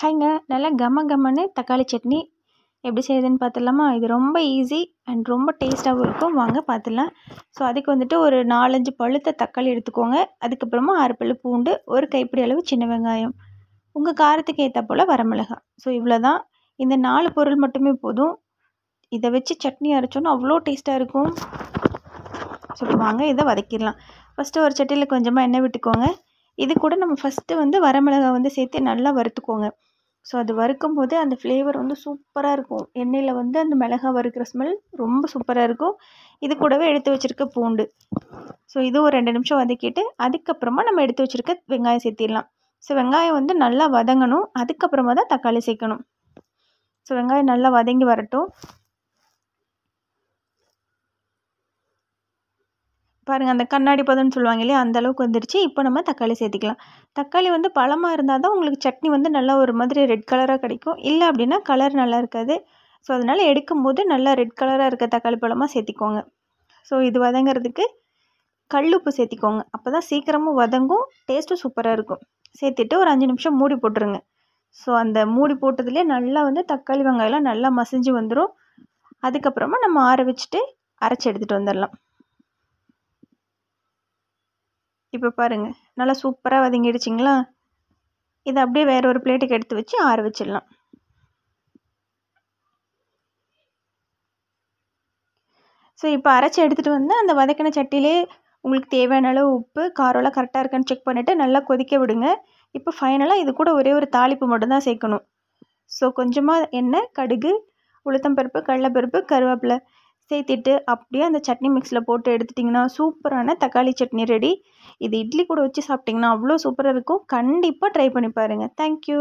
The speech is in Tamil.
ஹாய்ங்க. நல்லா கம கமன்னு தக்காளி சட்னி எப்படி செய்யுதுன்னு பார்த்துடலாமா? இது ரொம்ப ஈஸி அண்ட் ரொம்ப டேஸ்ட்டாகவும் இருக்கும். வாங்க பார்த்துடலாம். ஸோ அதுக்கு வந்துட்டு ஒரு 4, 5 பழுத்த தக்காளி எடுத்துக்கோங்க. அதுக்கப்புறமா 6 பல்லு பூண்டு, ஒரு கைப்பிடி அளவு சின்ன வெங்காயம், உங்கள் காரத்துக்கு ஏற்றா போல் வரமிளகாய். ஸோ இவ்வளோ தான். இந்த 4 பொருள் மட்டுமே போதும். இதை வச்சு சட்னி அரைச்சோன்னா அவ்வளோ டேஸ்ட்டாக இருக்கும். ஸோ வாங்க இதை வதக்கிடலாம். ஃபஸ்ட்டு ஒரு சட்டியில் கொஞ்சமாக எண்ணெய் விட்டுக்கோங்க. இது கூட நம்ம ஃபஸ்ட்டு வந்து வரமிளகாய் வந்து சேர்த்து நல்லா வறுத்துக்கோங்க. ஸோ அது வறுக்கும் போது அந்த ஃப்ளேவர் வந்து சூப்பராக இருக்கும். எண்ணெயில் வந்து அந்த மிளகாய் வறுக்கிற ஸ்மெல் ரொம்ப சூப்பராக இருக்கும். இது கூடவே எடுத்து வச்சுருக்க பூண்டு. ஸோ இது ஒரு 2 நிமிஷம் வதக்கிட்டு அதுக்கப்புறமா நம்ம எடுத்து வச்சுருக்க வெங்காயம் சேர்த்திடலாம். ஸோ வெங்காயம் வந்து நல்லா வதங்கணும். அதுக்கப்புறமா தான் தக்காளி சேர்க்கணும். ஸோ வெங்காயம் நல்லா வதங்கி வரட்டும். பாருங்கள், அந்த கண்ணாடி பதம்னு சொல்லுவாங்க இல்லையா, அந்த அளவுக்கு வந்துடுச்சு. இப்போ நம்ம தக்காளி சேர்த்திக்கலாம். தக்காளி வந்து பழமாக இருந்தால் தான் உங்களுக்கு சட்னி வந்து நல்லா ஒரு மாதிரி ரெட் கலராக கிடைக்கும். இல்லை அப்படின்னா கலர் நல்லா இருக்காது. ஸோ அதனால் எடுக்கும்போது நல்லா ரெட் கலராக இருக்க தக்காளி பழமாக சேர்த்திக்கோங்க. ஸோ இது வதங்கிறதுக்கு கல்லுப்பு சேர்த்திக்கோங்க. அப்போ தான் சீக்கிரமும் வதங்கும், டேஸ்ட்டும் சூப்பராக இருக்கும். சேர்த்துட்டு ஒரு 5 நிமிஷம் மூடி போட்டுருங்க. ஸோ அந்த மூடி போட்டதுலேயே நல்லா வந்து தக்காளி வெங்காயம்லாம் நல்லா மசிஞ்சு வந்துடும். அதுக்கப்புறமா நம்ம ஆற வச்சுட்டு அரைச்சி எடுத்துகிட்டு வந்துடலாம். இப்போ பாருங்கள், நல்லா சூப்பராக வதங்கிடுச்சிங்களா? இதை அப்படியே வேற ஒரு பிளேட்டுக்கு எடுத்து வச்சு ஆற வச்சிடலாம். ஸோ இப்போ அரைச்சி எடுத்துகிட்டு வந்து அந்த வதக்கின சட்டிலே உங்களுக்கு தேவையான அளவு உப்பு, காரம்லாம் கரெக்டாக இருக்கான்னு செக் பண்ணிவிட்டு நல்லா கொதிக்க விடுங்க. இப்போ ஃபைனலாக இது கூட ஒரே ஒரு தாளிப்பு மட்டும்தான் சேர்க்கணும். ஸோ கொஞ்சமாக எண்ணெய், கடுகு, உளுத்தம்பருப்பு, கடலைப்பருப்பு, கருவேப்பிலை சேர்த்திட்டு அப்படியே அந்த சட்னி மிக்ஸில் போட்டு எடுத்துட்டிங்கன்னா சூப்பரான தக்காளி சட்னி ரெடி. இது இட்லி கூட வச்சு சாப்பிட்டிங்கன்னா அவ்வளோ சூப்பராக இருக்கும். கண்டிப்பாக ட்ரை பண்ணி பாருங்கள். தேங்க்யூ.